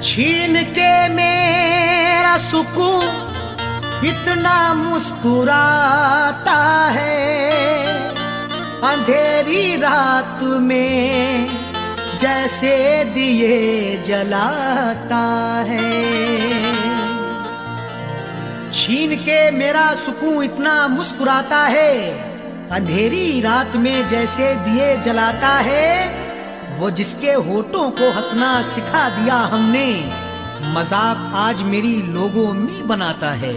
छीन के मेरा सुकून इतना मुस्कुराता है, अंधेरी रात में जैसे दिए जलाता है। छीन के मेरा सुकून इतना मुस्कुराता है, अंधेरी रात में जैसे दिए जलाता है। वो जिसके होठों को हंसना सिखा दिया हमने, मजाक आज मेरी लोगों में बनाता है।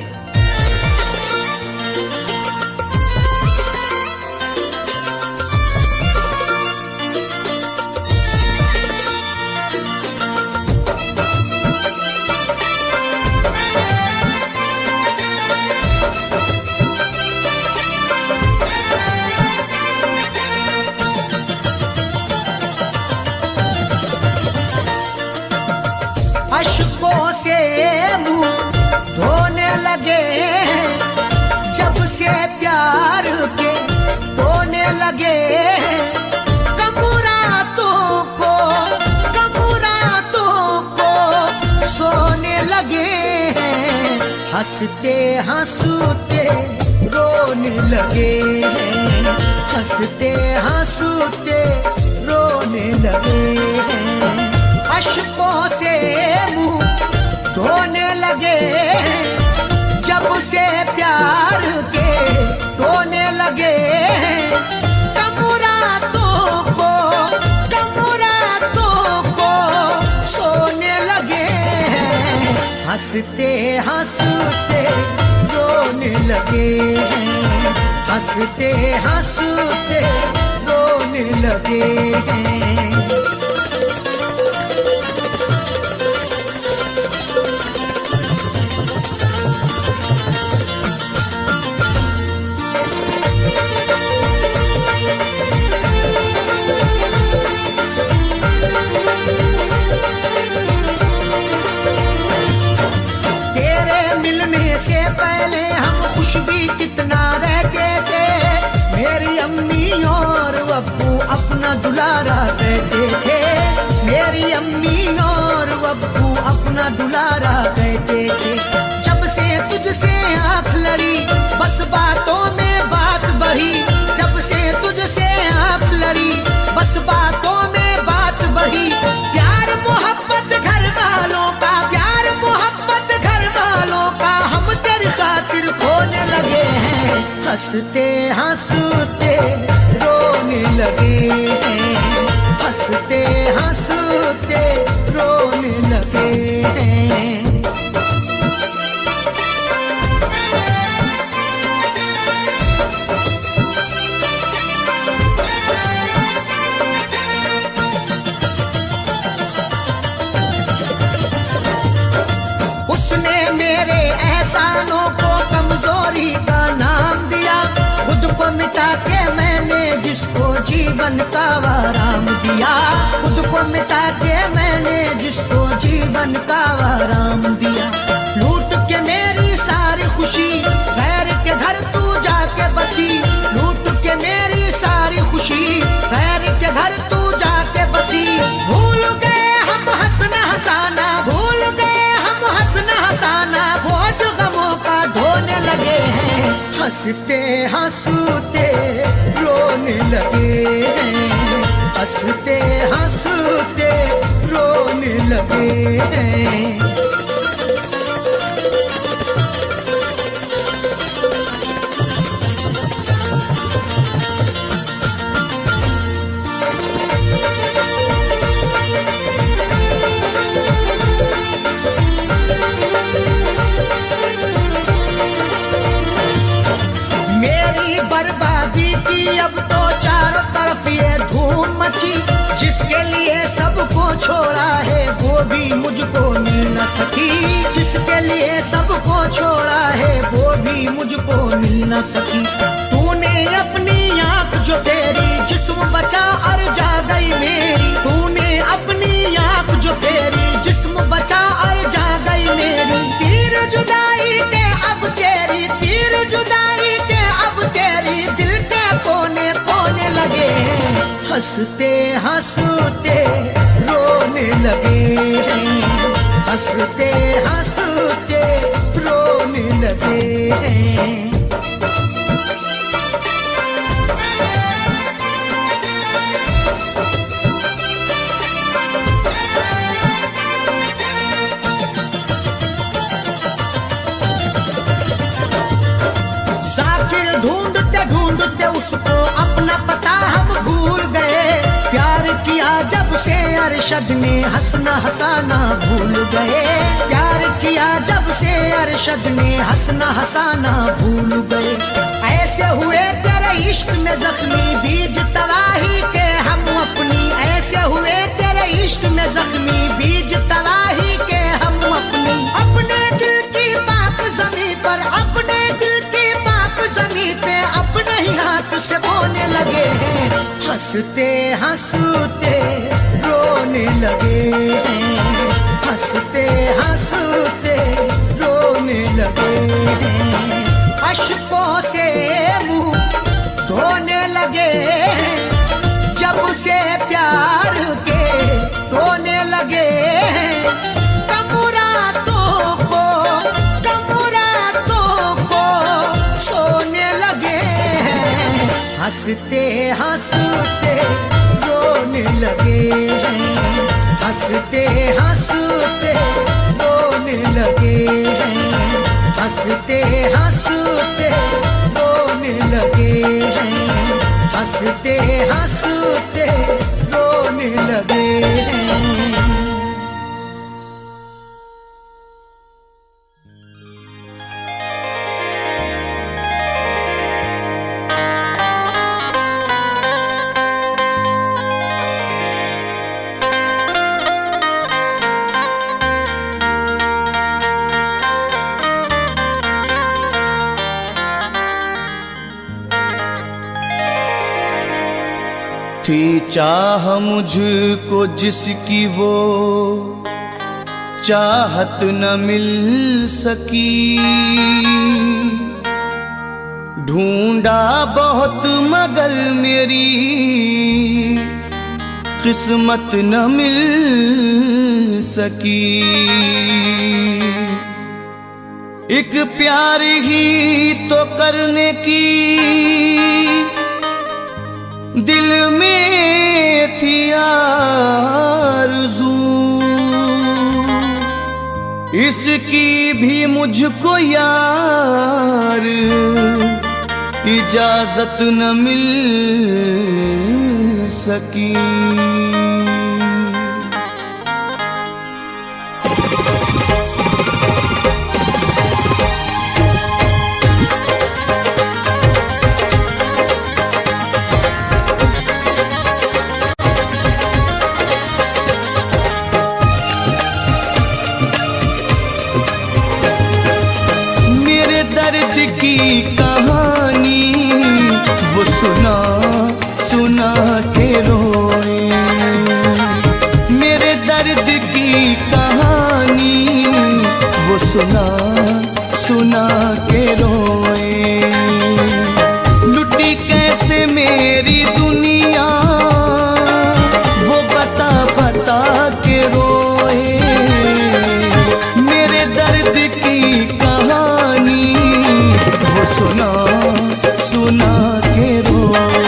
अश्कों से मुंह धोने लगे हैं, जब से प्यार के रोने लगे हैं। कम रातों को सोने लगे हैं, हंसते हंसते रोने लगे हैं, हंसते हंसते रोने लगे हैं। अश्कों से मुंह धोने लगे, जब से प्यार के रोने लगे। कम रातों को सोने लगे, हंसते हंसते रोने लगे, हंसते हंसते रोने लगे हैं। से पहले हम खुश भी कितना रहते थे, मेरी अम्मी और अब्बू अपना दुलारा कहते थे, मेरी अम्मी और अब्बू अपना दुलारा कहते थे। जब से तुझसे आँख लड़ी बस बातों में बात बढ़ी, जब से तुझसे आँख लड़ी बस बातों में बात बढ़ी। प्यार मोहब्बत घर वालों का, प्यार मोहब्बत घर वालों का हम तेरी खातिर खोने लगे हैं, हंसते हंसते रोने लगे हैं, हंसते हंसते रोने लगे हैं। उसने मेरे एहसानों को कमजोरी का नाम दिया, खुद को मिटा के मैंने जिसको जीवन का आराम दिया, खुद को मिटा के मैंने जिसको जीवन का आराम दिया। लूट के मेरी सारी खुशी गैर के घर तू जाके बसी, लूट के मेरी सारी खुशी गैर के घर तू जाके बसी। भूल गए हम हंसना हंसाना, भूल गए हम हंसना हंसाना, बोझ गमों का ढोने लगे हैं, हंसते हंसते रोने लगे हैं, हंसते हंसते रोने लगे हैं। बर्बादी की अब तो चारों तरफ ये धूम मची, जिसके लिए सबको छोड़ा है वो भी मुझको मिल न सकी, जिसके लिए सबको छोड़ा है वो भी मुझको मिल न सकी। तूने अपनी आँख जो तेरी जिस्म बचा और जा गई मेरी, तूने अपनी आँख जो तेरी जिस्म बचा और जा गई मेरी। तीर जुदाई के अब तेरी, तीर जुदाई के अब तेरी दिल के कोने कोने लगे, हंसते हंसते रोने लगे हैं, हंसते हंसते रोने लगे हैं। साकिर ढूंढते ढूंढते उसको अपना पता हम भूल गए। प्यार किया जब से अरशद ने हंसना हंसाना भूल गए। प्यार किया जब से अरशद ने हंसना हंसाना भूल गए। ऐसे हुए तेरे इश्क में जख्मी बीज तबाही के हम अपनी। ऐसे हुए तेरे इश्क में जख्मी बीज तबाही के हम अपनी। अपने दिल की पाक ज़मीं पर अपने दिल की पाक ज़मीं पे अपने ही हाथ से बोने लगे हैं। हंसते हंसते रोने लगे हैं। हंसते हंसते रोने लगे हैं। अश्कों से मुंह धोने लगे हैं। जब से प्यार के रोने लगे हैं। कम रातों को सोने लगे हैं। हंसते हंसते रोने लगे हैं। हंसते हंसते रोने लगे हैं। हंसते हंसते रोने लगे हैं। हंसते हंसते रोने लगे हैं। थी चाह मुझको जिसकी वो चाहत न मिल सकी। ढूंढा बहुत मगर मेरी किस्मत न मिल सकी। एक प्यार ही तो करने की दिल में थी आरज़ू। इसकी भी मुझको यार इजाजत न मिल सकी। दर्द की कहानी वो सुना सुना के रोए। मेरे दर्द की कहानी वो सुना सुना के रोए। लुटी कैसे मेरी दुनिया वो बता बता के रोए। मेरे दर्द की कहानी वो सुना सुना के रोए।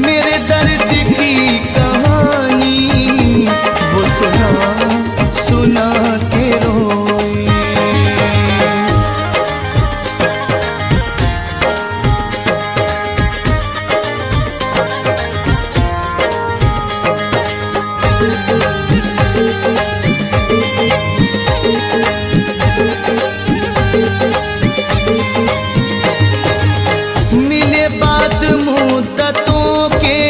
मेरे दर्द की कहानी वो सुना सुना के रोए। मिले बाद मुद्दतों के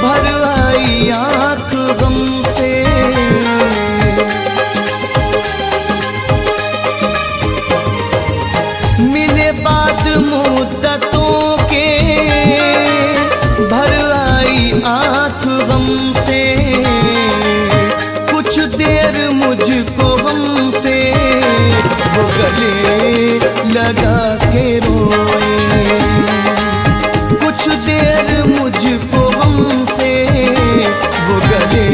भर आई आँख गम से। मिले बाद मुद्दतों के भर आई आँख गम से। कुछ देर मुझको हमसे वो गले लगा के रोए। कुछ देर मुझको हमसे वो गले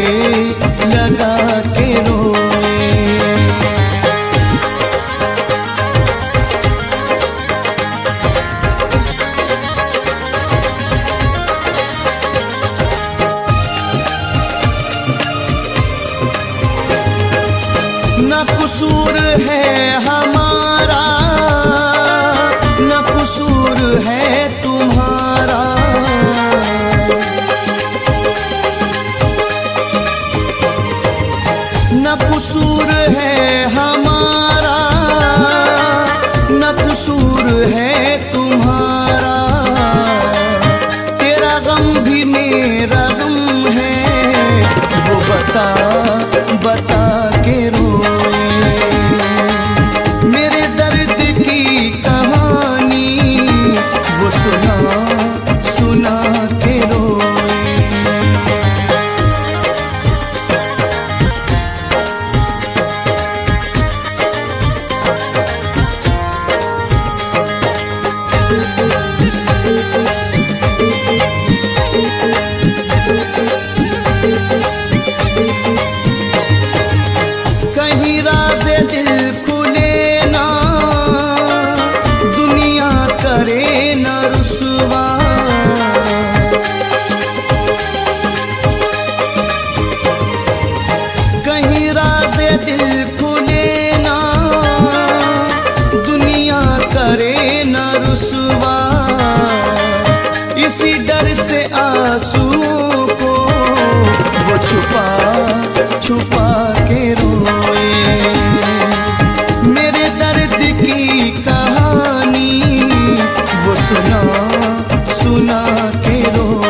लगा न कसूर है हमारा, न कसूर है तुम्हारा। न कसूर है हमारा, न कसूर है तुम्हारा। तेरा गम भी मेरा गम है, वो बता बता के रोए। मेरे दर्द की कहानी वो सुना सुना के रोए। कहीं राज़ दिल खुले ना, दुनिया करे न रुसवा। कहीं राज़ दिल खुले ना, दुनिया करे न रुसवा। इसी डर से आंसुओं को वो छुपा छुपा के रोए। मेरे दर्द की कहानी वो सुना सुना के रोए।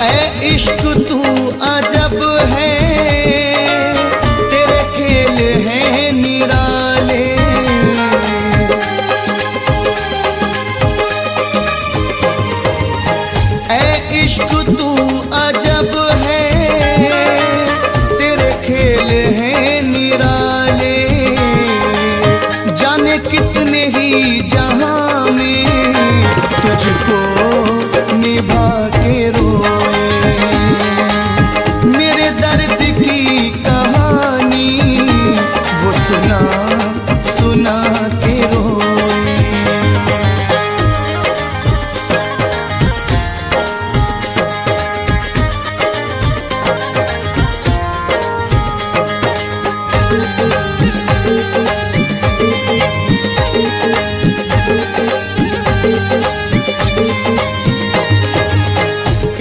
ऐ इश्क तू अजब है, तेरे खेल हैं निराले। ऐ इश्क तू अजब है, तेरे खेल हैं निराले। जाने कितने ही जहां में तुझको निभा के रोए। मेरे दर्द की कहानी वो सुना सुना के रोए।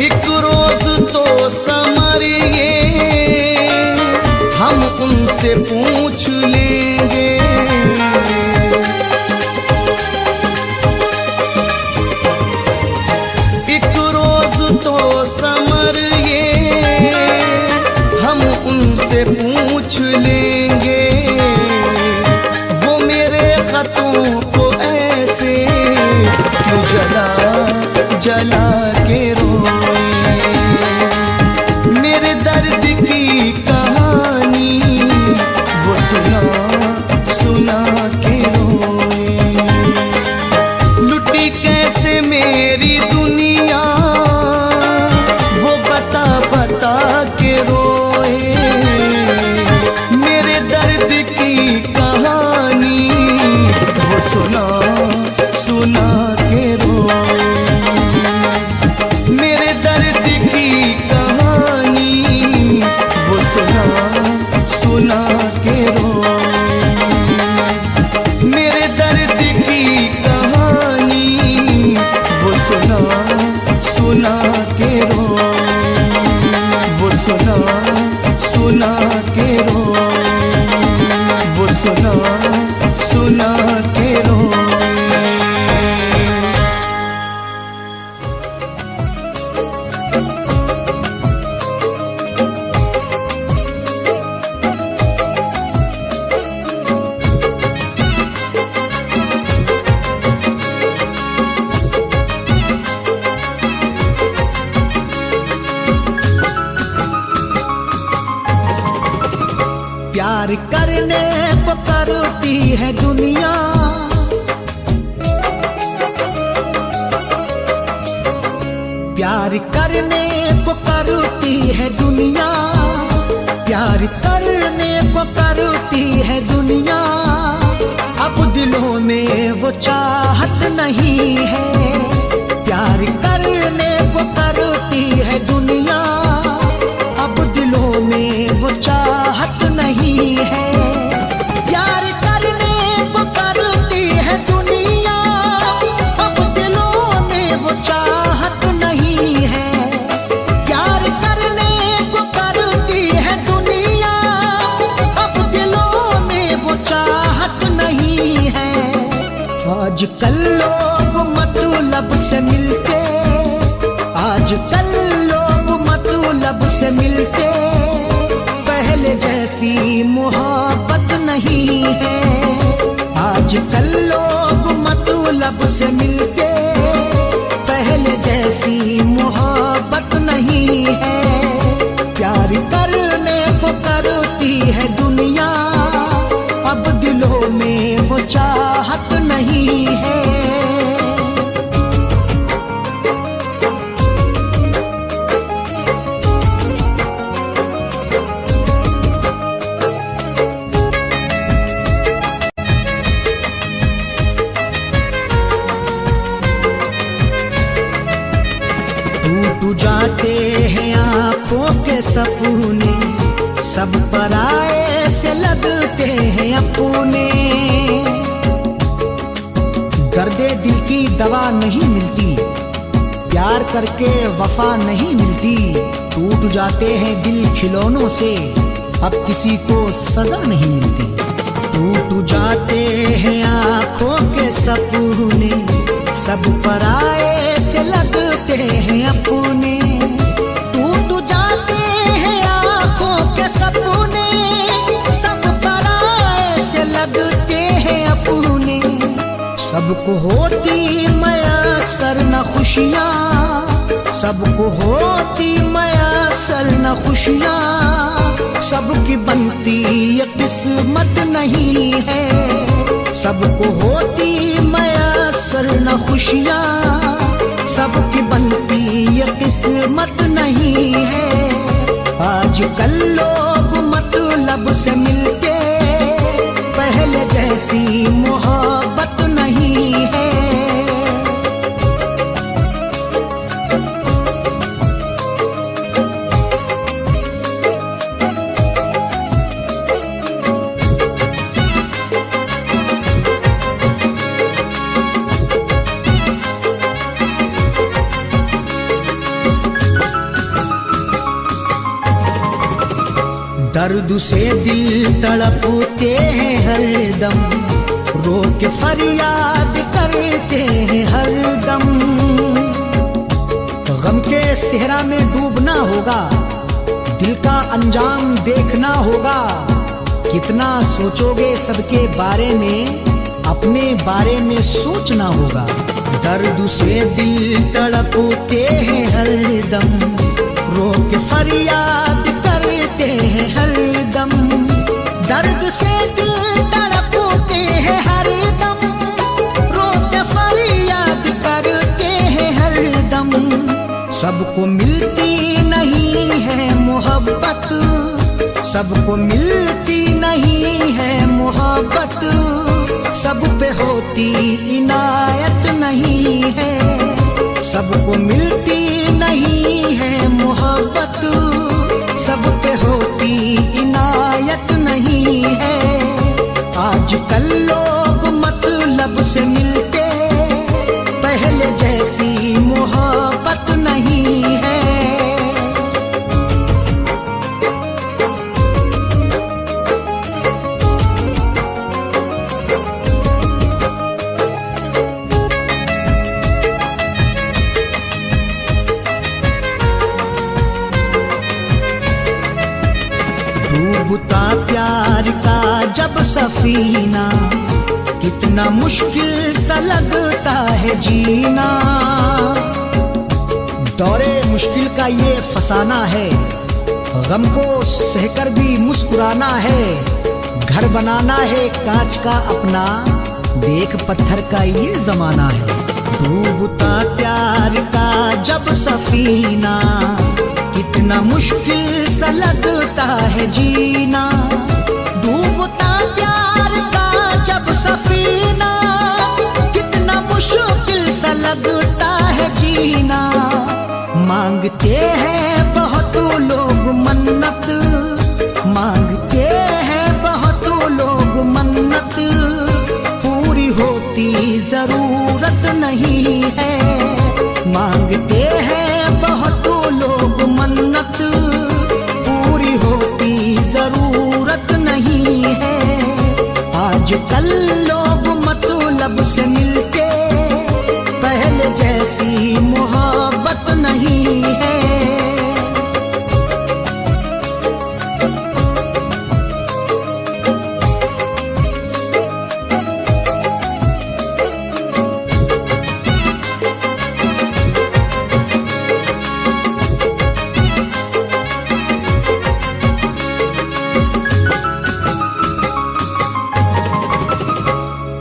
एक रोज तो समरिए हम उनसे पूछ लेंगे। एक रोज तो समरिए हम उनसे पूछ लेंगे। वो मेरे खतों को ऐसे क्यों जला जला के रोए। मेरे दर्द की कहानी वो सुना सुना के रोए। लुटी कैसे मेरी दुनिया वो बता बता के रोए। मेरे दर्द की कहानी वो सुना सुना के रोए। मेरे दर्द की कहानी वो सुना सुना के रोए। मेरे दर्द की कहानी वो सुना सुना के रोए। वो सुना सुना के रोए। वो सुना सुना के रोए। प्यार करने को करती है दुनिया, प्यार करने को करती है दुनिया। प्यार करने को करती है दुनिया, अब दिलों में वो चाहत नहीं है। प्यार करने को करती है दुनिया, अब दिलों में वो चाहत नहीं है। प्यार करने को करती है दुनिया, अब दिलों में वो चाहत नहीं है। प्यार करने को करती है दुनिया, अब दिलों में वो चाहत नहीं है। आजकल लोग मतलब से मिलते, आजकल लोग मतलब से मिलते, पहले जैसी मोहब्बत नहीं है। आजकल लोग मतलब से मिलते, पहले जैसी मोहब्बत नहीं है। प्यार करने को करती है दुनिया, अब दिलों में वो चाहत नहीं है। टूट जाते हैं आँखों के सपने, सब पराए से लगते हैं अपने। दर्दे दिल की दवा नहीं मिलती, प्यार करके वफा नहीं मिलती। टूट जाते हैं दिल खिलौनों से, अब किसी को सजा नहीं मिलती। टूट जाते हैं आँखों के सपने, सब पराए से लगते हैं अपने। टूट जाते हैं आँखों के सपने, सब पराए से लगते हैं अपने। सबको होती मयसर न खुशियाँ, सबको होती मयसर न खुशियाँ, सबकी बनती ये किस्मत नहीं है। सबको होती मयसर न खुशियाँ, सबकी बनती ये किस्मत नहीं है। आजकल लोग मतलब से मिलते, पहले जैसी मोहब्बत नहीं है। दर्द से दिल तड़पते हैं हरदम, रो के फरियाद करते हैं हरदम। गम के सेहरा में डूबना होगा, दिल का अंजाम देखना होगा। कितना सोचोगे सबके बारे में, अपने बारे में सोचना होगा। दर्द से दिल तड़पते हैं हरदम, रो के फरियाद करते हैं हरदम। दर्द से दिल तड़पते हैं हरदम, रो के फरियाद करते हैं हरदम। सबको मिलती नहीं है मोहब्बत, सबको मिलती नहीं है मोहब्बत, सब पे होती इनायत नहीं है। सबको मिलती नहीं है मोहब्बत, सब पे होती इनायत नहीं है। आजकल लोग मतलब से मिलते, पहले जैसी मोहब्बत नहीं है। डूबता प्यार का जब सफीना, कितना मुश्किल सा लगता है जीना। दौरे मुश्किल का ये फसाना है, गम को सहकर भी मुस्कुराना है। घर बनाना है कांच का अपना, देख पत्थर का ये जमाना है। डूबता प्यार का जब सफीना, कितना मुश्किल सा लगता है जीना, डूबता प्यार का जब सफीना, कितना मुश्किल सा लगता है जीना। मांगते हैं बहुत लोग मन्नत, मांगते हैं बहुत लोग मन्नत, पूरी होती जरूरत नहीं है। मांगते हैं बहुत लोग मन्नत, पूरी होती जरूरत नहीं है। आजकल लोग मतलब से मिलके पहले जैसी मोहब्बत नहीं है।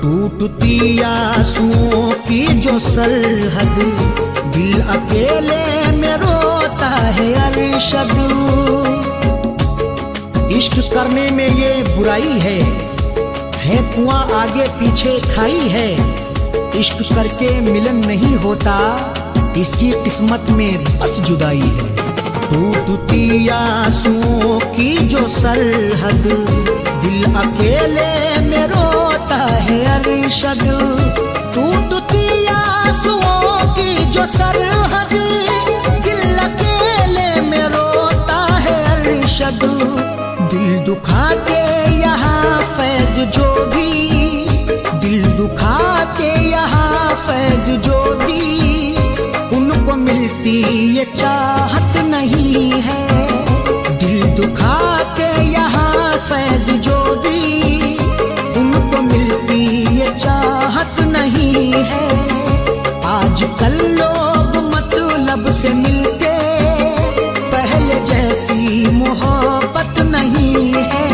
टूटती आंसुओं की जो सरहद, दिल अकेले में रोता है अरशद। इश्क करने में ये बुराई है कुआं आगे पीछे खाई है। इश्क करके मिलन नहीं होता, इसकी किस्मत में बस जुदाई है। टूटती आंसुओं की जो सरहद, दिल अकेले में रोता है अरशद। टूटती आंसुओं की जो सरहद, दिल अकेले में रोता है अरशद। दिल दुखाते यहाँ फैज जो भी, दिल दुखाते यहाँ फैज जो भी, उनको मिलती ये चाहत नहीं है। दिल दुखाते यहाँ फैज जो भी, उनको मिलती ये चाहत नहीं है। आजकल लोग मतलब से मिलते पहले जैसी मोहब्बत नहीं है।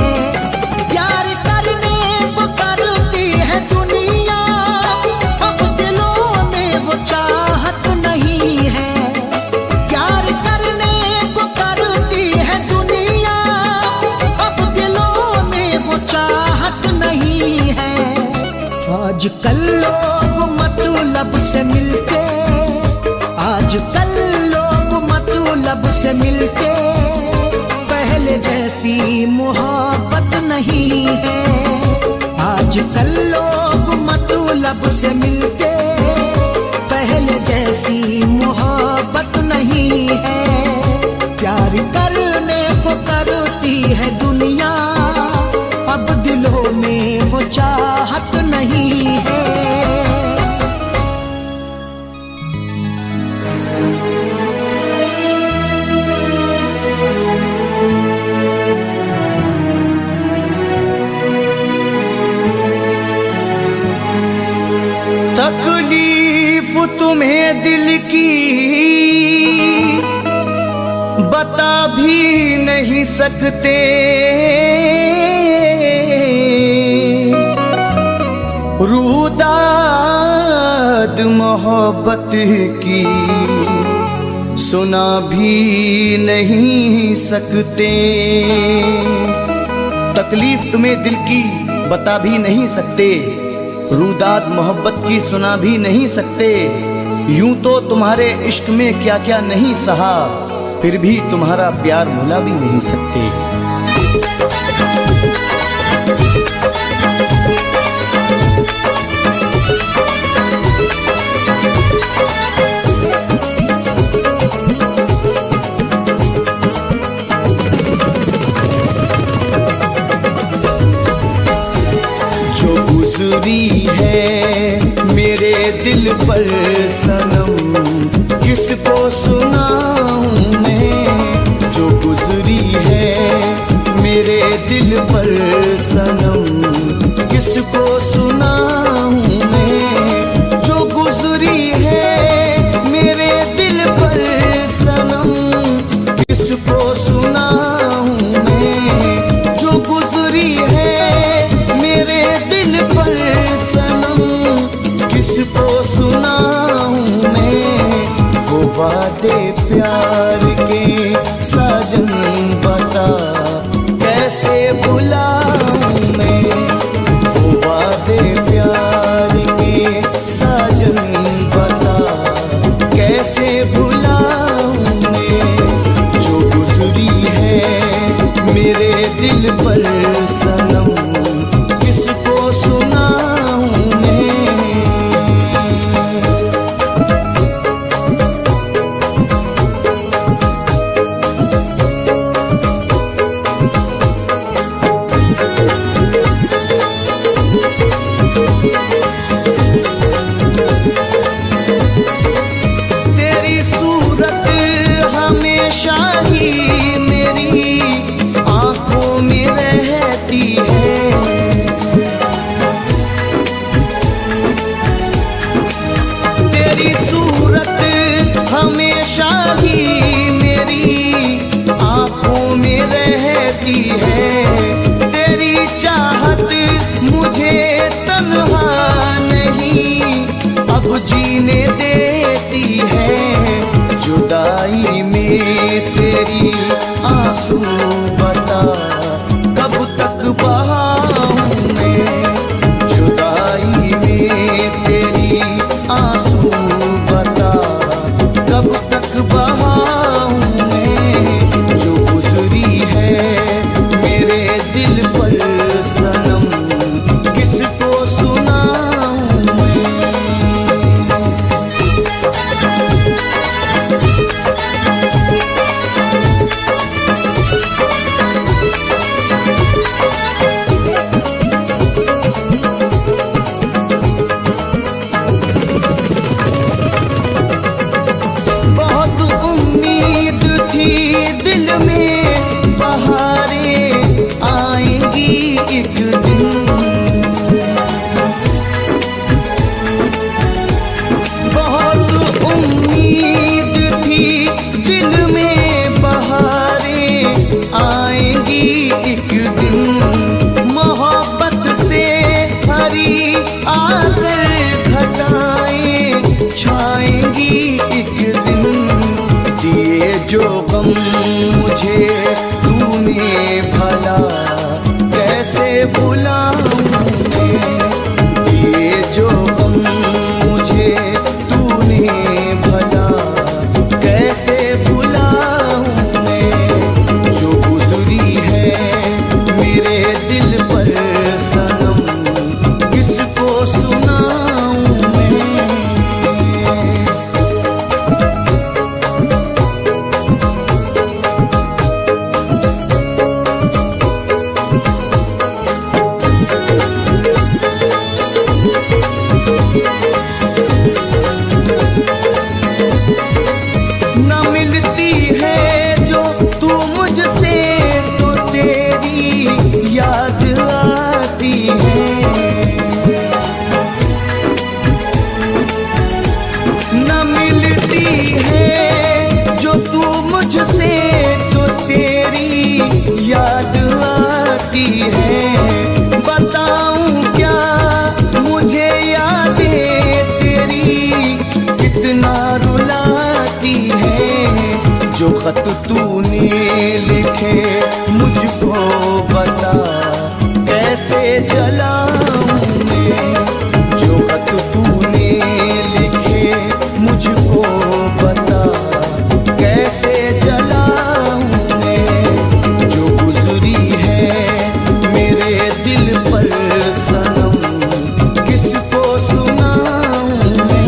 प्यार करने को करती है दुनिया, अब दिलों में वो चाहत नहीं है। प्यार करने को करती है दुनिया, अब दिलों में वो चाहत नहीं है। आजकल लोग मतलब से मिलते, आजकल लोग मतलब से मिलते पहले जैसी मोहब्बत नहीं है। आजकल लोग मतलब से मिलते पहले जैसी मोहब्बत नहीं है। प्यार करने को करती है दुनिया, अब दिलों में वो चाहत नहीं है। तकलीफ तुम्हें दिल की बता भी नहीं सकते, रूदाद मोहब्बत की सुना भी नहीं सकते। तकलीफ तुम्हें दिल की बता भी नहीं सकते, रूदाद मोहब्बत की सुना भी नहीं सकते। यूं तो तुम्हारे इश्क में क्या क्या नहीं सहा, फिर भी तुम्हारा प्यार भुला भी नहीं सकते। जो गुजरी है मेरे दिल पर सनम, किसको सुनाऊं मैं। जो गुजरी है मेरे दिल पर सनम, किसको सुनाऊं मैं। जो गुजरी है मेरे दिल पर सनम, किसको सुनाऊं मैं। जो गुजरी है मेरे दिल पर सनम, किसको सुनाऊं मैं। वो वादे प्यार के साजन बता कैसे भुलाऊं मैं, वो वादे प्यार के साजन बता कैसे भुलाऊं मैं, जो गुजरी है मेरे दिल पर सनम किसको सुनाऊं मैं। तेरी सूरत हमेशा ही मेरी आंखों में रहती है, तेरी सूरत हमेशा ही मेरी आंखों में रहती है, तेरी चाहत मुझे तन्हा नहीं अब जीने देती है, जुदाई में तेरी आंसू बता कब तक बहाऊं मैं, जुदाई में तेरी आंसू बता कब तक बहाऊं मैं, जो गुजरी है मेरे दिल पर सनम किसको सुनाऊं मैं। बहुत उम्मीद थी दिल में बहारें आएंगी एक दिन, बहुत उम्मीद थी दिल में बहारें आएंगी एक दिन, मोहब्बत से भरी आकर घटाएं छाएंगी एक दिन, दिए जो गम मुझे तूने भला कैसे भुलाऊं मैं, दिए जो गम मुझे तूने भला कैसे भुलाऊं मैं, जो गुजरी है मेरे दिल पर सनम किसको सुनाऊं मैं। न मिलती है जो तू मुझसे तो तेरी याद आती है, न मिलती है जो तू मुझसे तो तेरी याद आती है, बताऊं क्या मुझे यादें तेरी कितना रुलाती है, जो खत तूने लिखे मुझको बता कैसे जलाऊं मैं, जो खत तूने लिखे मुझको बता कैसे जलाऊं मैं, जो गुजरी है मेरे दिल पर सनम किसको सुनाऊं मैं।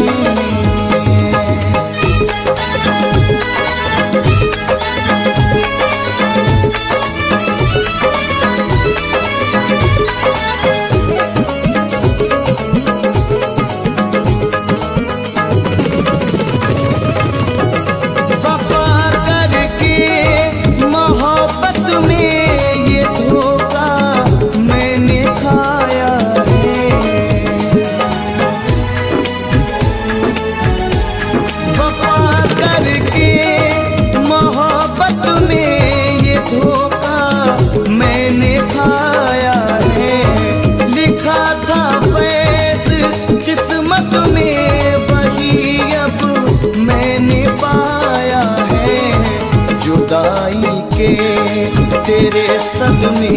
तेरे सदमे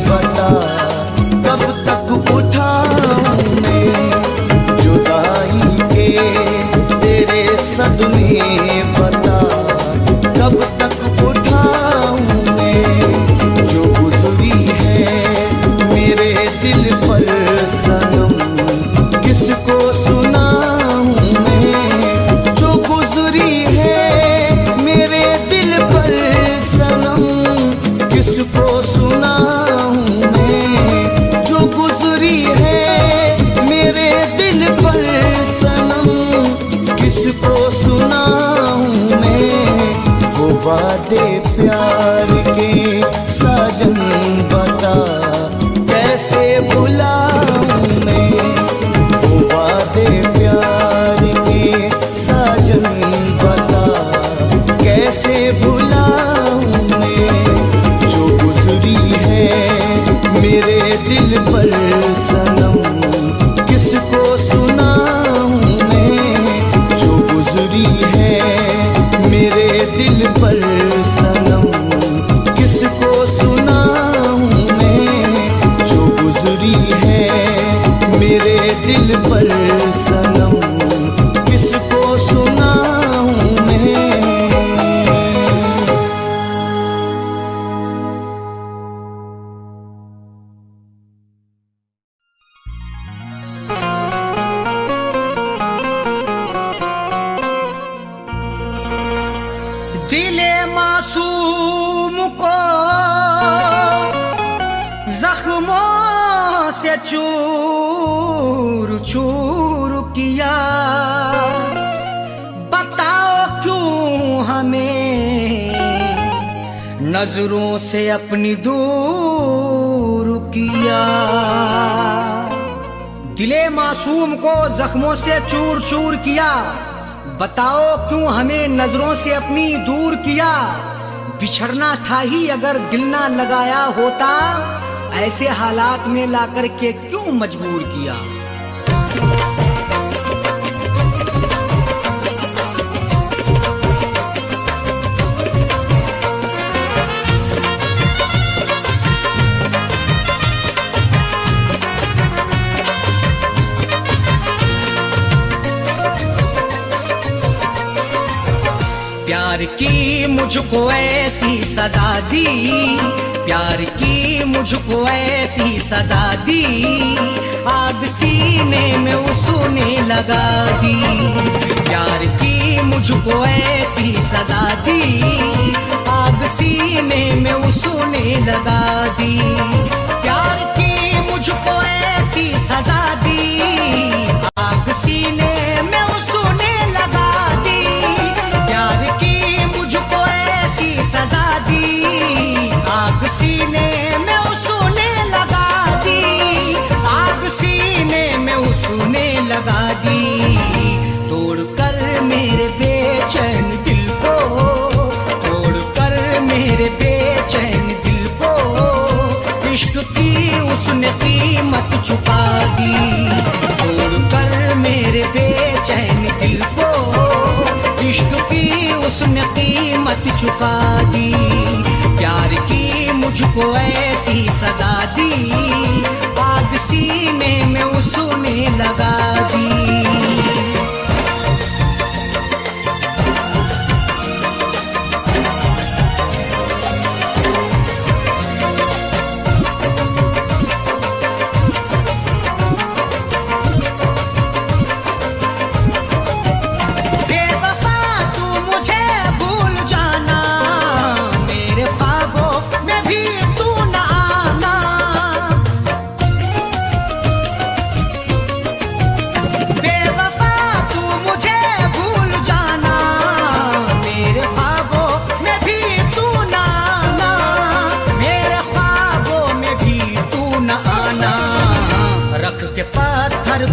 बता कब तक उठाऊं मैं, जुदाई के तेरे सदमे बता कब तक उठाऊं मैं, जो गुजरी है मेरे दिल पर सनम किसको सुनाऊं मैं, जो गुजरी है मेरे दिल पर सनम किसको सुनाऊं मैं, जो गुजरी है मेरे दिल पर सनम किसको सुनाऊं मैं, वो वादे प्यार के साजन बता कैसे भुलाऊं मैं, वो वादे प्यार के साजन बता कैसे भुलाऊं मैं, जो गुजरी है मेरे दिल पर सनम किसको सुनाऊं मैं, जो गुजरी है मेरे दिल पर सनम किसको सुनाऊं मैं, जो गुजरी है मेरे दिल पर सनम किसको सुनाऊं मैं। दिले मासूम को जख्मों से चूर चूर किया, बताओ क्यों हमें नजरों से अपनी दूर किया। दिले मासूम को जख्मों से चूर चूर किया, बताओ क्यों हमें नजरों से अपनी दूर किया। बिछड़ना था ही अगर दिल ना लगाया होता, ऐसे हालात में लाकर के क्यों मजबूर किया। प्यार की मुझको ऐसी सजा दी, प्यार की मुझको ऐसी सजा दी, आग सीने में उसने लगा दी। प्यार की मुझको ऐसी सजा दी, आग सीने में उसने लगा दी। प्यार की मुझको ऐसी सजा दी, आग सीने में उसने लगा दी। प्यार की मुझको ऐसी सजा दी, आग सीने में उसने लगा दी। आग सीने में उसने लगा दी। तोड़कर मेरे बेचैन दिल को, तोड़कर मेरे बेचैन दिल को, इश्क की उसने कीमत चुका दी। तोड़कर मेरे बेचैन दिल को, इश्क की उसने कीमत चुका दी। प्यार की मुझको ऐसी सजा दी, आग सीने में उसने लगा दी।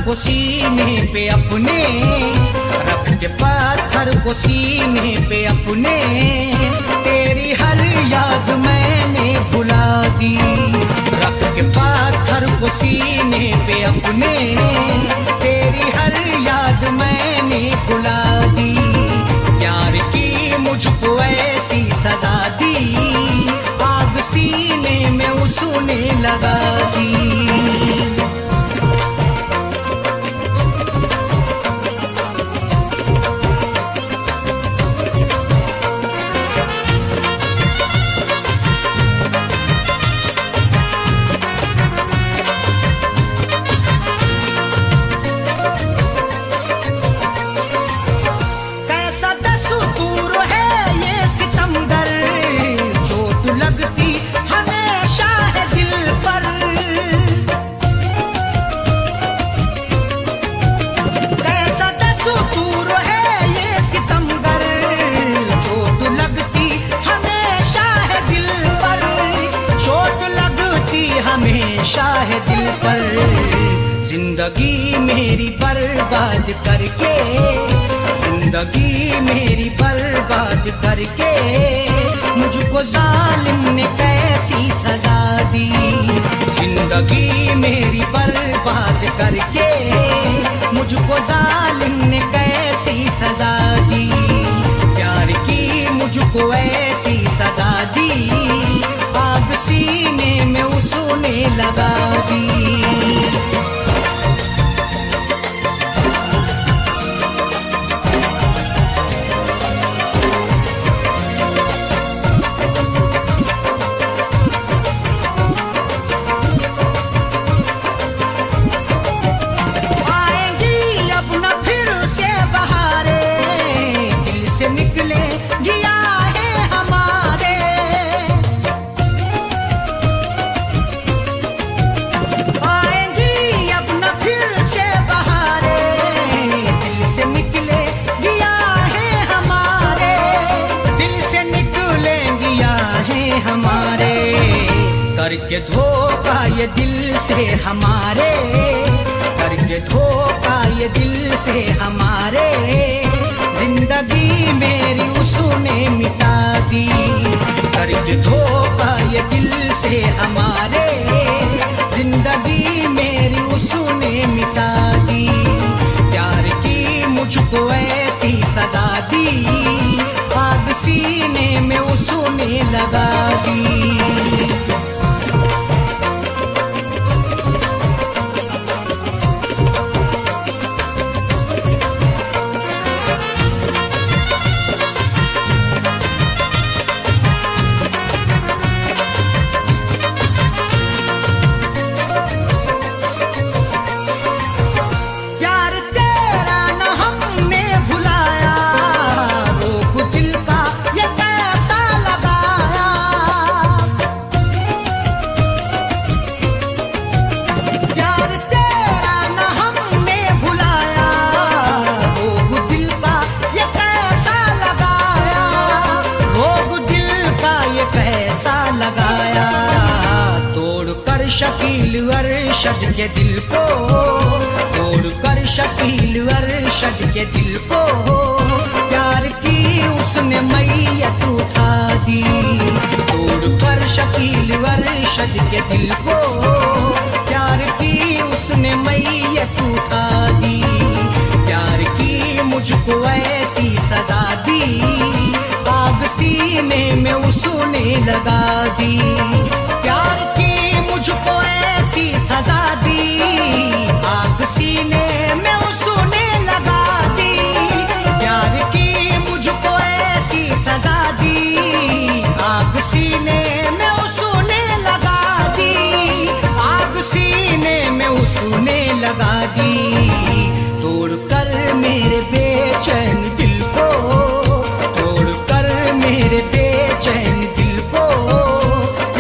को सीने पे अपने, रख के पत्थर को सीने पे अपने, तेरी हर याद मैंने भुला दी। रख के पत्थर को सीने पे अपने, तेरी हर याद मैंने भुला दी। प्यार की मुझको ऐसी सजा दी, आग सीने में उसने लगा दी। शाह दिल पर जिंदगी मेरी बर्बाद करके, जिंदगी मेरी बर्बाद करके मुझको जालिम ने कैसी सजा दी। जिंदगी मेरी बर्बाद करके मुझको जालिम ने कैसी सजा दी। प्यार की मुझको ऐसी सजा दी, आग सीने में उसने लगा दी। आएंगी अब न फिर से बहारे, दिल से निकले गिया है हमारे। आएंगी अब न फिर से बहारे, दिल से निकले गिया है हमारे। दिल से निकले गिया है हमारे। करके धोखा ये दिल से हमारे, करके धोखा ये दिल से हमारे। जिंदगी मेरी उसने मिटा दी। करके धोखा ये दिल से हमारे, जिंदगी मेरी उसने मिटा दी। प्यार की मुझको ऐसी सजा दी, आग सीने में उसने लगा दी। प्यार तेरा न हमने भुलाया, रोक दिल का ये कैसा लगाया। प्यार तेरा न हमने भुलाया, रोक दिल का ये कैसा लगाया। रोक दिल का ये कैसा लगाया। तोड़ कर शकील अरशद के दिल को, तोड़ कर शकील अरशद के दिल को। प्यार की उसने मैयत उठा दी। तोड़ कर शकील अरशद के दिल को, प्यार की उसने मैयत उठा दी। प्यार की मुझको ऐसी सजा दी, आग सीने में उसने लगा दी। प्यार की मुझको ऐसी सजा दी, आग सीने में उसने लगा दी। प्यार की मुझको ऐसी सजा दी, आग सीने में उसने लगा दी। आग सीने में उसने लगा दी। तोड़ कर मेरे बेचैन दिल को, तोड़ कर मेरे बेचैन दिल को।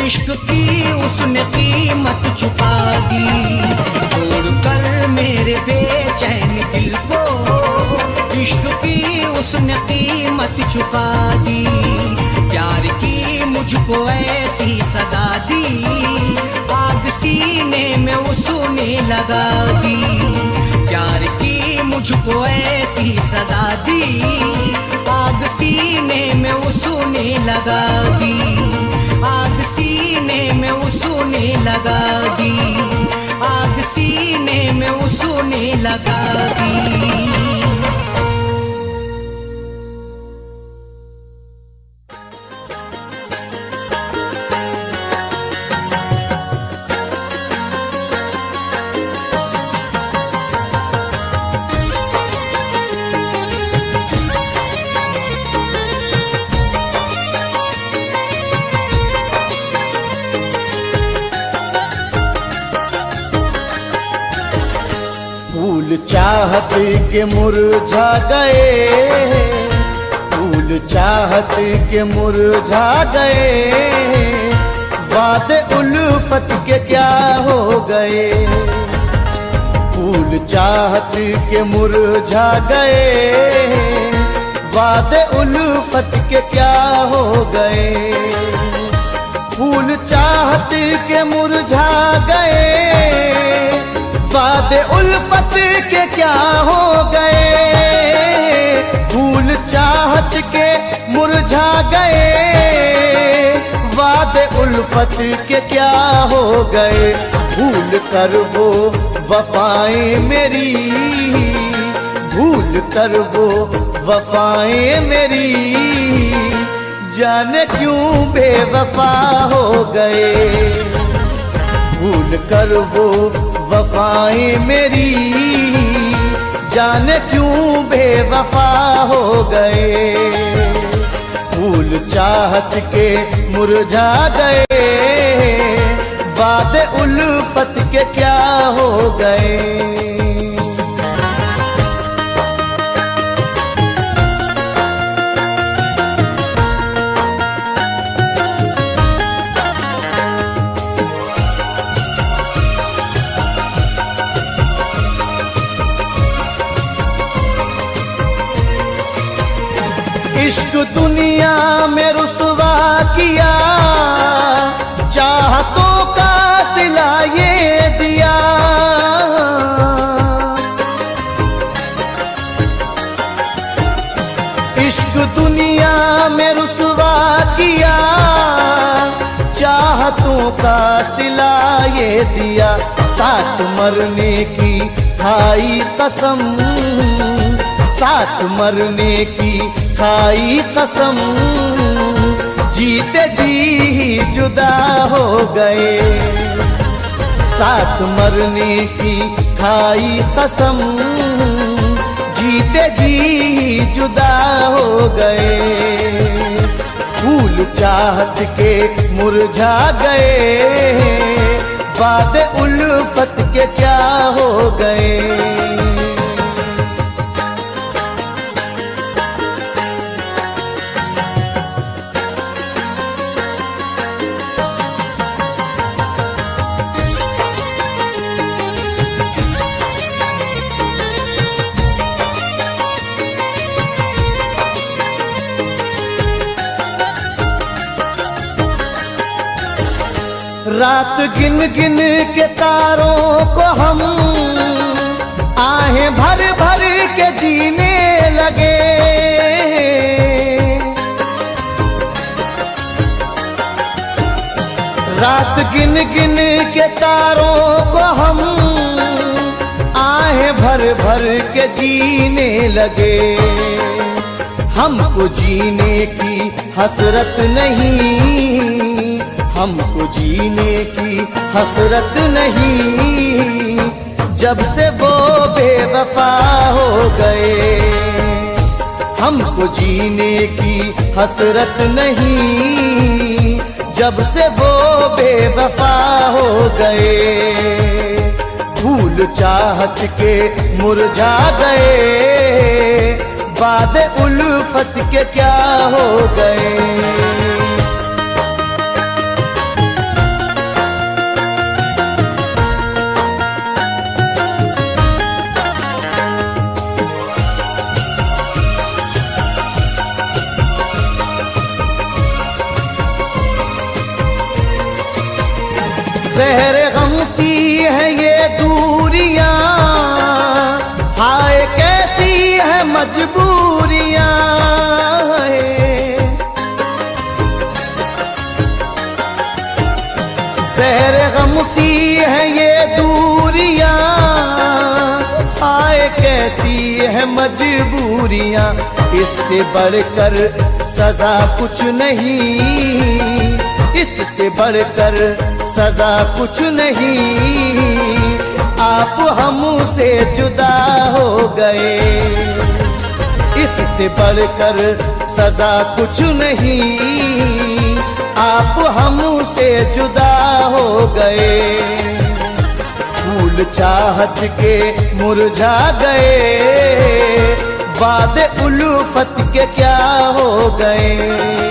इश्क की उसने कीमत चुका दी। तोड़ कर मेरे बेचैन दिल को, इश्क की उसने कीमत चुका दी। प्यार की मुझको ऐसी सजा दी, आग सीने में उसने लगा दी। प्यार की मुझको ऐसी सजा दी, आग सीने में उसने लगा दी। आग सीने में उसने लगा दी। आग सीने में उसने लगा दी। फूल चाहत के मुरझा गए, फूल चाहत के मुरझा गए, वादे उल्फत के क्या हो गए। फूल चाहत के मुरझा गए, वादे उल्फत के क्या हो गए। फूल चाहत के मुरझा गए, वादे उल्फत के क्या हो गए। फूल चाहत के मुरझा गए, वादे उल्फत के क्या हो गए। भूल कर वो वफाएं मेरी, भूल कर वो वफाएं मेरी, जाने क्यों बेवफा हो गए। भूल कर वो वफाएं मेरी, जाने क्यों बेवफा हो गए। फूल चाहत के मुरझा गए, वादे उल्फत के क्या हो गए। इश्क दुनिया में रुसवा किया, चाहतों का सिला ये दिया। इश्क दुनिया में रुसवा किया, चाहतों का सिला ये दिया। साथ मरने की खाई कसम, साथ मरने की खाई कसम, जीते जी जुदा हो गए। साथ मरने की खाई कसम, जीते जी जुदा हो गए। फूल चाहत के मुरझा गए, वादे उल्फत के क्या हो गए। रात गिन गिन के तारों को हम आहें भर भर के जीने लगे। रात गिन गिन के तारों को हम आहें भर भर के जीने लगे। हमको जीने की हसरत नहीं, हमको जीने की हसरत नहीं, जब से वो बेवफा हो गए। हमको जीने की हसरत नहीं, जब से वो बेवफा हो गए। फूल चाहत के मुरझा गए, वादे उल्फत के क्या हो गए। ज़हर गम सी है ये दूरियां, हाय कैसी है मजबूरियां। ज़हर गम सी है ये दूरियां, हाय कैसी है मजबूरियां। इससे बढ़कर सजा कुछ नहीं, इससे बढ़कर सजा कुछ नहीं। आप हमसे जुदा हो गए, इससे बढ़कर सजा कुछ नहीं। आप हमसे जुदा हो गए। फूल फूल चाहत के मुरझा गए, वादे उल्फत के क्या हो गए।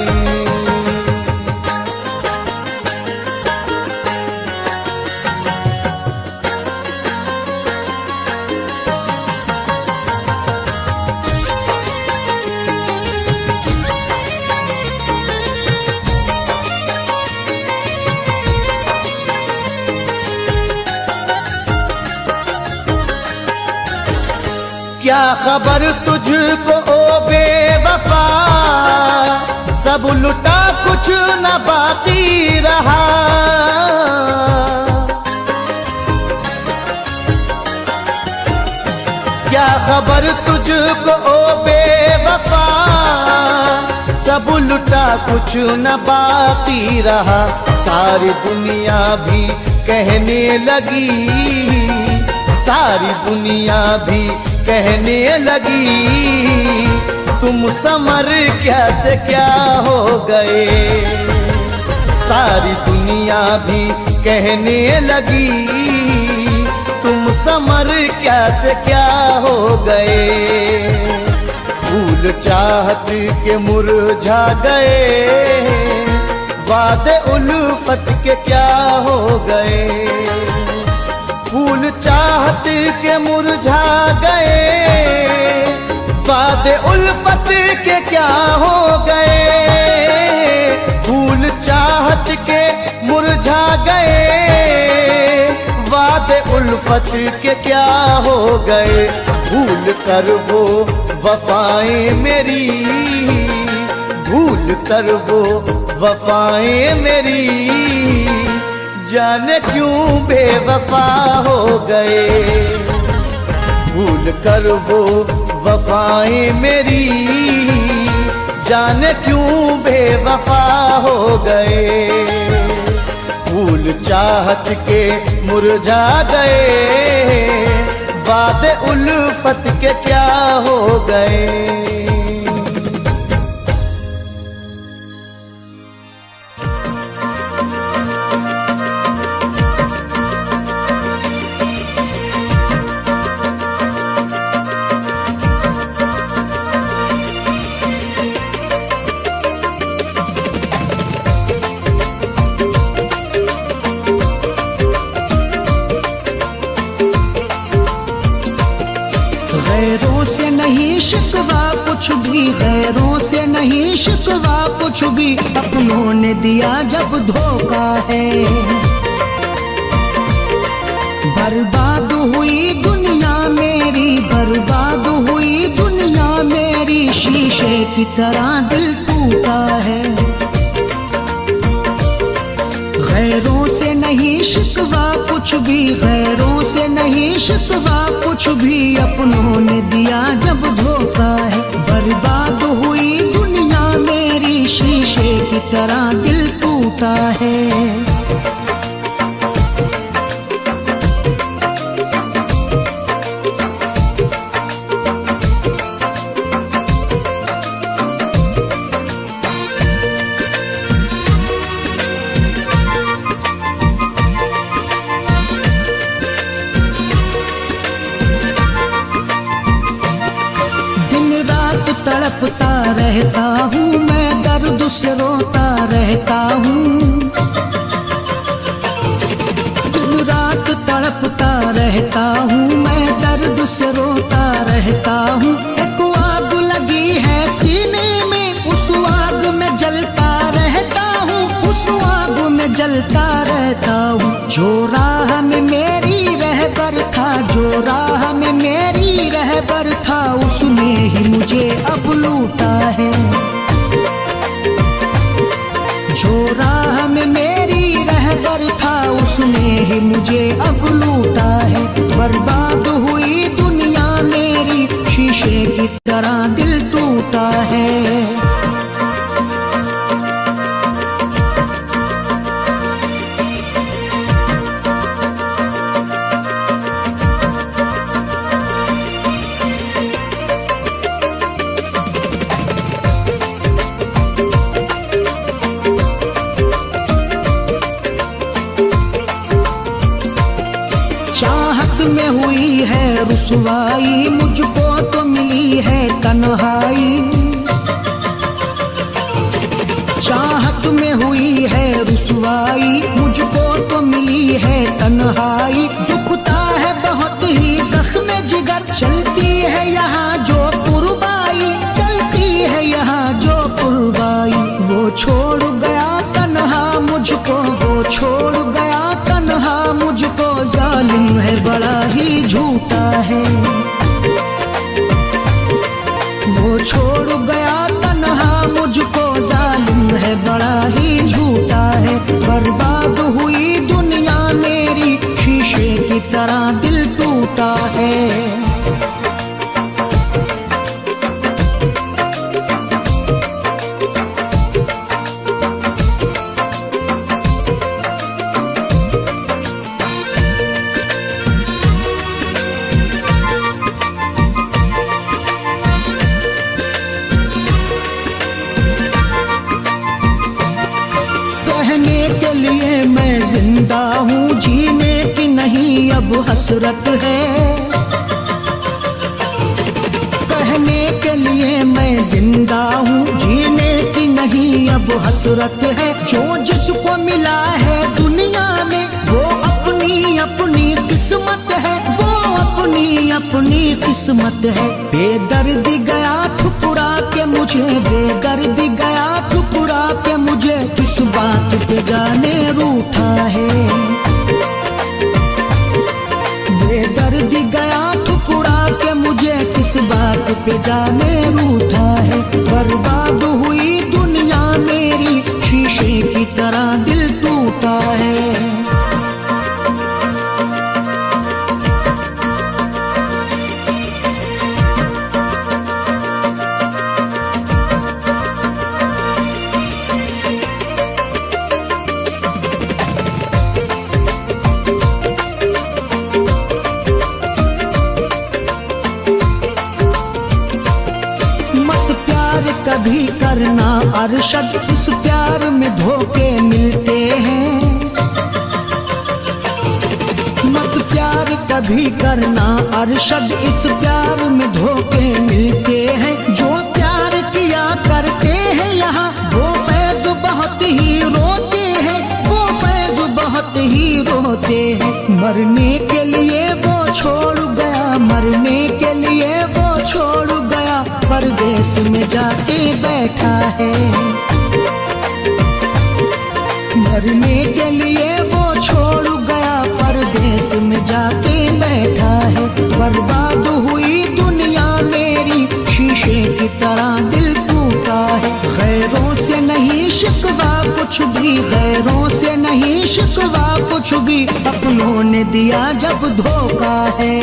क्या खबर तुझको ओ बेवफा, सब लुटा कुछ न बाकी रहा। क्या खबर तुझको ओ बेवफा, सब लुटा कुछ न बाकी रहा। सारी दुनिया भी कहने लगी, सारी दुनिया भी कहने लगी, तुम समर क्या से क्या हो गए। सारी दुनिया भी कहने लगी, तुम समर क्या से क्या हो गए। फूल चाहत के मुरझा गए, वादे उल्फत के क्या हो गए। फूल चाहत के मुरझा गए, वादे उल्फत के क्या हो गए। फूल चाहत के मुरझा गए, वादे उल्फत के क्या हो गए। भूल कर वो वफाएं मेरी, भूल कर वो वफाएं मेरी, जाने क्यों बेवफा हो गए। भूल कर वो वफाएं मेरी, जाने क्यों बेवफा हो गए। फूल चाहत के मुरझा गए, वादे उल्फत के क्या हो गए। गैरों से नहीं शिकवा कुछ भी, गैरों से नहीं शिकवा कुछ भी, अपनों ने दिया जब धोखा है। बर्बाद हुई दुनिया मेरी, बर्बाद हुई दुनिया मेरी, शीशे की तरह दिल टूटा है। गैरों से नहीं शिकवा कुछ भी, गैरों से नहीं शिकवा कुछ भी, अपनों ने दिया जब धोखा है। बर्बाद हुई दुनिया मेरी, शीशे की तरह दिल टूटा है। तड़पता रहता हूँ मैं, दर्द से रोता रहता हूँ। दिन रात तड़पता रहता हूँ मैं, दर्द से रोता रहता हूँ। एक आग लगी है सीने में, उस आग में जलता रहता हूँ, उस आग में जलता रहता हूँ। जो राह में मेरी रहबर था, जो राह में मेरी रहबर था, उसने ही मुझे अब लूटा है। जो राह में मेरी रहबर था, उसने ही मुझे अब लूटा है। बर्बाद हुई दुनिया मेरी, शीशे की तरह दिल टूटा है। है रुसवाई, मुझको तो मिली है तन्हाई। चाहत में हुई है रुसवाई, मुझको तो मिली है तन्हाई। दुखता है बहुत ही जख्म जिगर, चलती है यहाँ जो पुरबाई, चलती है यहाँ जो पुरबाई। वो छोड़ गया तन्हा मुझको, वो छोड़ गया तन्हा मुझको, जालिम है बड़ा ही झूठा है। वो छोड़ गया तन्हा मुझको, जालिम है बड़ा ही झूठा है। बर्बाद हुई दुनिया मेरी, शीशे की तरह दिल टूटा है। कहने के लिए मैं जिंदा हूँ, जीने की नहीं अब हसरत है। कहने के लिए मैं जिंदा हूँ, जीने की नहीं अब हसरत है। जो जिसको मिला है दुनिया में, वो अपनी अपनी किस्मत है, वो अपनी अपनी किस्मत है। बेदर्दी गया ठुकरा के मुझे, बेदर्दी गया ठुकरा के मुझे, किस बात पे जाने रूठा है। बेदर्दी गया ठुकरा के मुझे, किस बात पे जाने रूठा है। बर्बाद हुई दुनिया मेरी, शीशे की तरह दिल टूटा है। कभी करना अरशद, इस प्यार में धोखे मिलते हैं। मत प्यार कभी करना अरशद, इस प्यार में धोखे मिलते हैं। जो प्यार किया करते हैं यहाँ, वो फैज बहुत ही रोते हैं, वो फैज बहुत ही रोते हैं। मरने के लिए वो छोड़ गया, मरने के लिए वो छोड़ गया, परदेश में जाके बैठा है। मरने के लिए वो छोड़ गया, परदेश में जाके बैठा है। बर्बाद हुई दुनिया मेरी, शीशे की तरह दिल टूटा है। गैरों से नहीं शिकवा कुछ भी, गैरों से नहीं शिकवा कुछ भी, अपनों ने दिया जब धोखा है।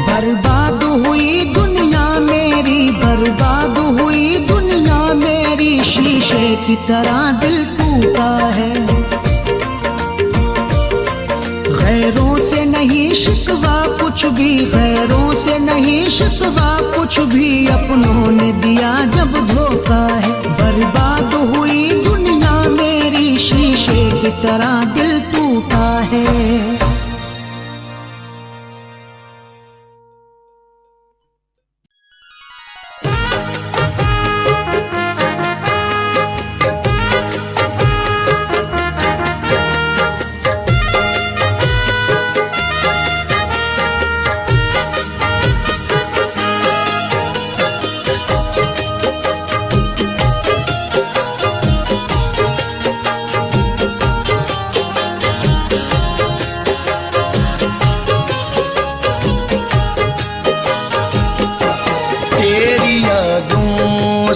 बर्बाद हुई दुनिया मेरी, बर्बाद हुई दुनिया मेरी, शीशे की तरह दिल टूटा है। गैरों से नहीं शिकवा कुछ भी, गैरों से नहीं शिकवा कुछ भी, अपनों ने दिया जब धोखा है। बर्बाद हुई दुनिया मेरी, शीशे की तरह दिल टूटा है।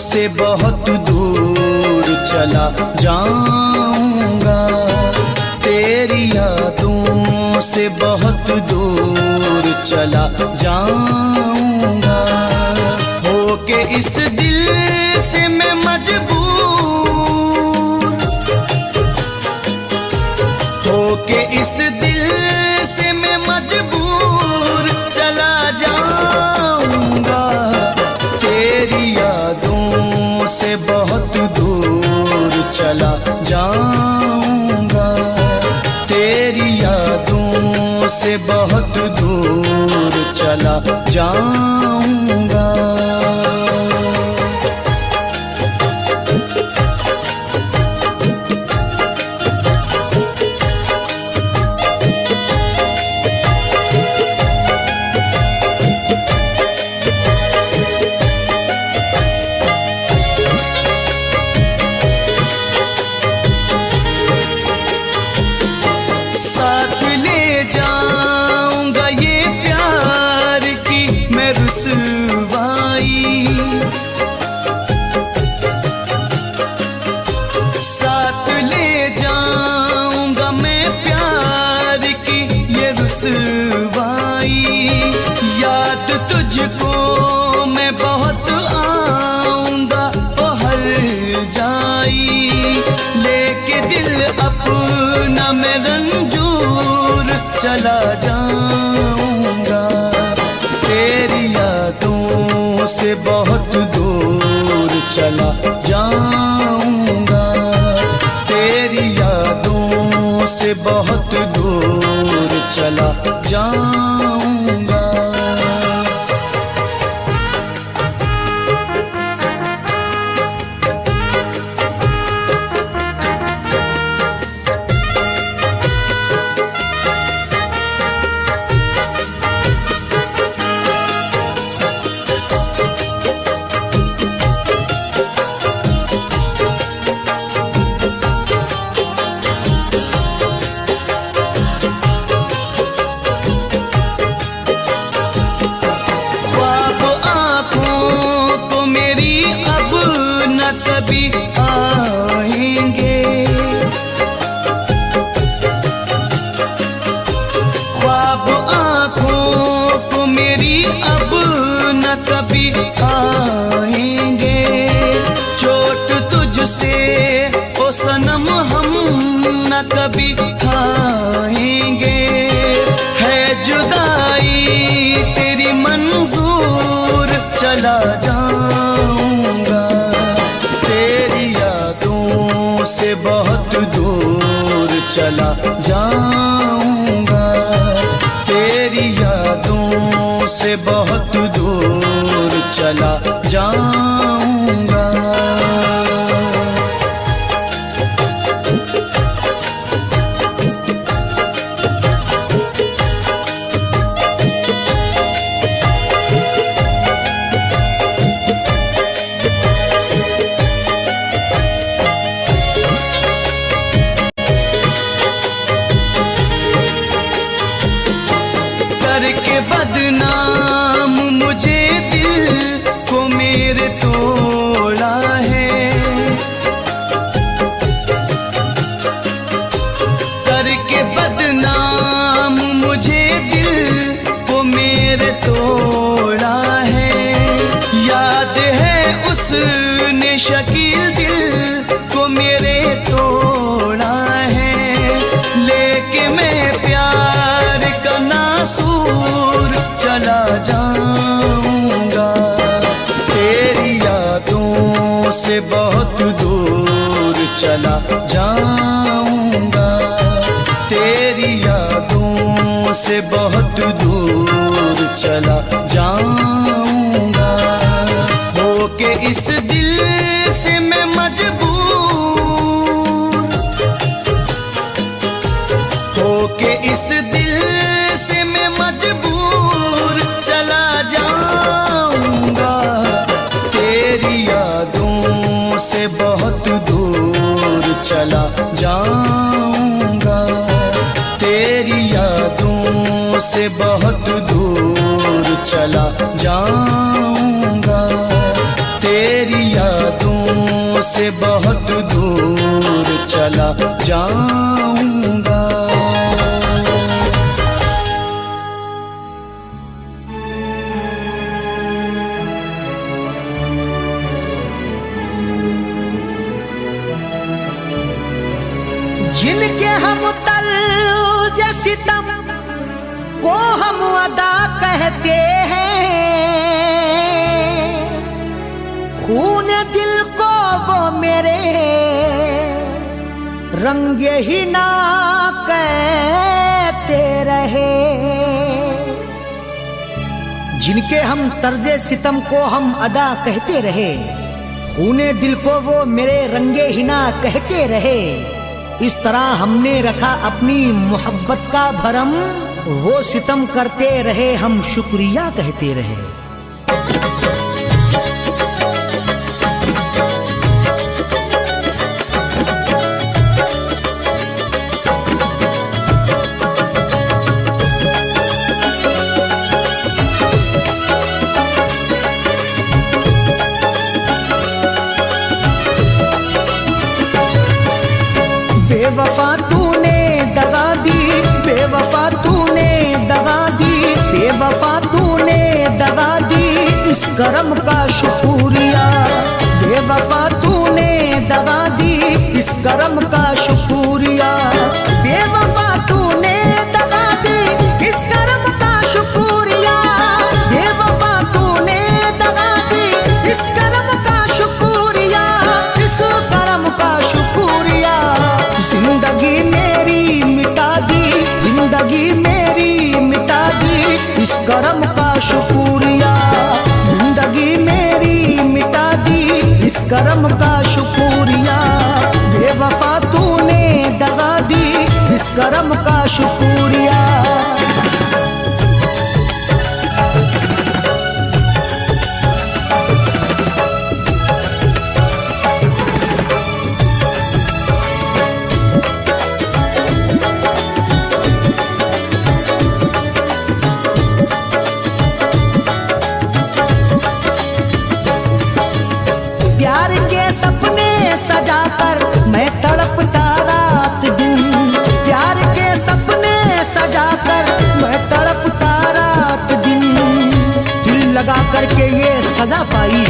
से बहुत दूर चला जाऊंगा, तेरी यादों से बहुत दूर चला जाऊंगा। होके इस दिल से मैं मजबूर, होके इस दिल से मैं मजबूर चला जाऊंगा। तेरी यादों से बहुत दूर चला जाऊंगा, तेरी यादों से बहुत दूर चला जाऊंगा। साथ ले जाऊंगा ये प्यार की मैं रुसवाई, साथ ले जाऊंगा मैं प्यार की ये रुसवाई। याद तुझको मैं बहुत आऊंगा ओ हर जाई, लेके दिल अपना मैं रंजूर चला जाऊंगा। तेरी यादों से बहुत दूर चला जाऊंगा, तेरी यादों से बहुत दूर चला जाऊंगा। कभी आएंगे ख्वाब आँखों को मेरी अब न कभी आएंगे। चोट तुझसे ओ सनम हम न कभी खाएंगे, है जुदाई तेरी मंजूर चला जाऊंगा। तेरी यादों से बहुत दूर चला जाऊंगा, तेरी यादों से बहुत दूर चला जाऊंगा। करके बदनाम मुझे दिल को मेरे तोड़ा है, करके बदनाम मुझे दिल को मेरे तोड़ा है। याद है उसने शकील दिल को मेरे तोड़ा है, लेके मैं प्यार का नासूर चला जाऊंगा। तेरी यादों से बहुत दूर चला जाऊंगा, तेरी यादों से बहुत दूर चला जाऊंगा। होके इस दिल से मैं मजबूर, होके इस दिल से मैं मजबूर चला जाऊंगा। तेरी यादों से बहुत दूर चला जाऊंगा, तेरी यादों से बहुत दूर चला जाऊंगा, तेरी यादों से बहुत दूर चला जाऊंगा। जिनके हम तर्ज सितम को हम अदा कहते हैं, खून दिल को वो मेरे रंगे ही ना कहते रहे। जिनके हम तर्जे सितम को हम अदा कहते रहे, खूने दिल को वो मेरे रंगे हिना कहते रहे। इस तरह हमने रखा अपनी मोहब्बत का भरम, वो सितम करते रहे हम शुक्रिया कहते रहे। बेवफा तूने दगा दी, बेवफा तूने दगा दी, बेवफा तूने दगा दी, इस करम का शुक्रिया। बेवफा तूने दगा दी, इस करम का शुक्रिया। बेवफा तूने दगा दी, इस करम का शुक्रिया। बेवफा तूने दगा दी, इस करम का शुक्रिया, इस करम का शुक्रिया। जिंदगी मेरी मिटा दी, जिंदगी मेरी मिटा दी, इस करम का शुक्रिया। जिंदगी मेरी मिटा दी, इस करम का शुक्रिया। बेवफा तूने दगा दी, इस करम का शुक्रिया। प्यार के सपने सजाकर मैं तड़पता रात दिन, प्यार के सपने सजाकर मैं तड़पता रात दिन। दिल लगा करके ये सजा पाई,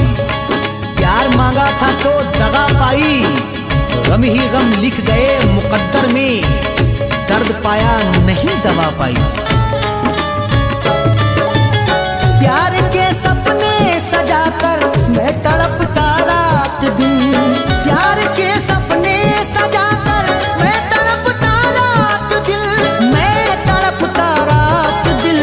प्यार मांगा था तो दगा पाई। गम ही गम लिख गए मुकद्दर में, दर्द पाया नहीं दवा पाई। प्यार के सपने सजाकर मैं तड़पता रात दिन, प्यार के सपने सजाकर मैं तड़पता रात दिल, मैं तड़पता रात दिल।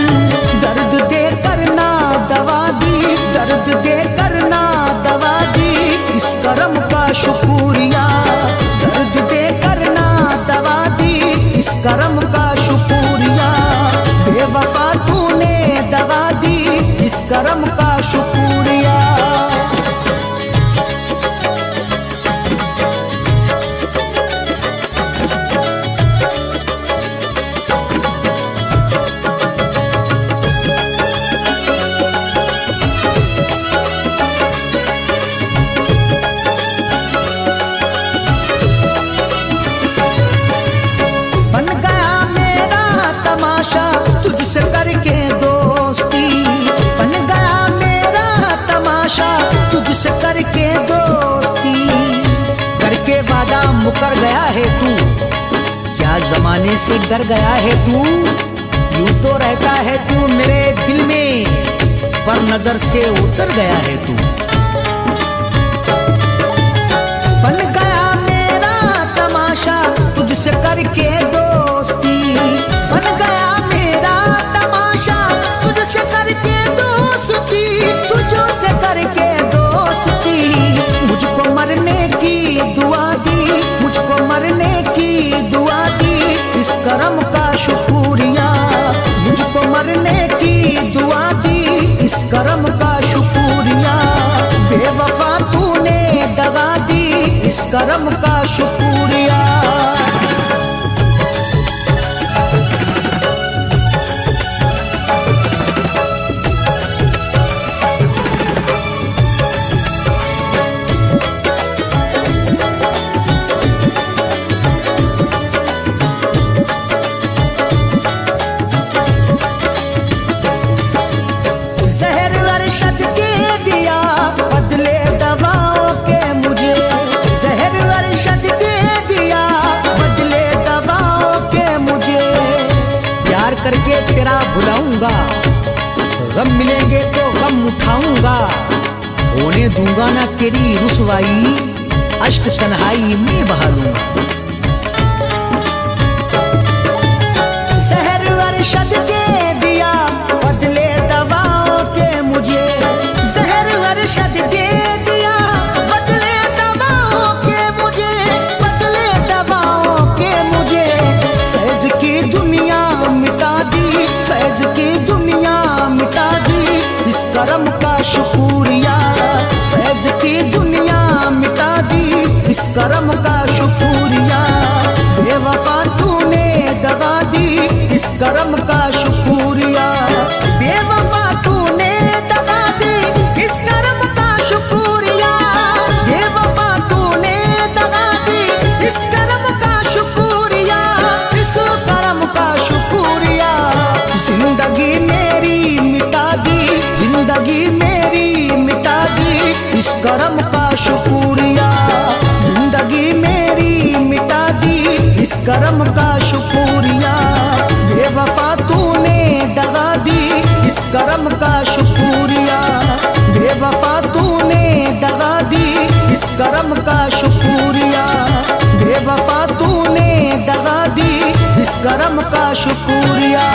दर्द दे करना दवा दी, दर्द दे करना दवा दी, इस करम का शुक्रिया। दर्द दे करना दवा दी, इस करम का शुक्रिया। बेवफा तूने दगा दी, इस करम का शुक्रिया। बन गया मेरा तमाशा तुझसे करके दोस्ती, बन गया मेरा तमाशा तुझसे करके दोस्ती। करके वादा मुकर गया है तू, क्या जमाने से डर गया है तू। यूं तो रहता है तू मेरे दिल में, पर नजर से उतर गया है तू। बन गया मेरा तमाशा तुझसे करके दोस्ती, बन गया मेरा तमाशा तुझसे करके दोस्ती, तुझो से करके दोस्ती। मुझको मरने की दुआ दी, मुझको मरने की दुआ दी, इस करम का शुक्रिया। मुझको मरने की दुआ दी, इस करम का शुक्रिया। बेवफा तूने दगा दी, इस करम का शुक्रिया। अरशद के दिया बदले दवाओं के मुझे, जहर अरशद के दिया बदले दवाओं के मुझे। प्यार करके तेरा भुलाऊंगा, गम मिलेंगे तो गम उठाऊंगा। होने दूंगा ना तेरी रुसवाई, अश्क तन्हाई में बहा लूंगा। जहर अरशद के दिया बदले दवाओं के फैज की दुनिया मिटा दी, इस करम का शुक्रिया। फैज की दुनिया मिटा दी, इस करम का शुक्रिया। बेवफा तूने दगा दी, इस करम का शुक्रिया। बेवफा तूने दगा दी, इस करम का शुक्रिया। बेवफा तूने दगा दी, इस करम का शुक्रिया। इस करम का शुक्रिया। जिंदगी मेरी मिटा दी, जिंदगी मेरी मिटा दी, इस करम का शुक्रिया। जिंदगी मेरी मिटा दी, इस करम का शुक्रिया। बेवफा तूने दगा दी, इस करम का शुक्रिया। बेवफा तूने दगा दी, इस करम का शुक्रिया। बेवफा तूने दगा दी, इस करम का शुक्रिया।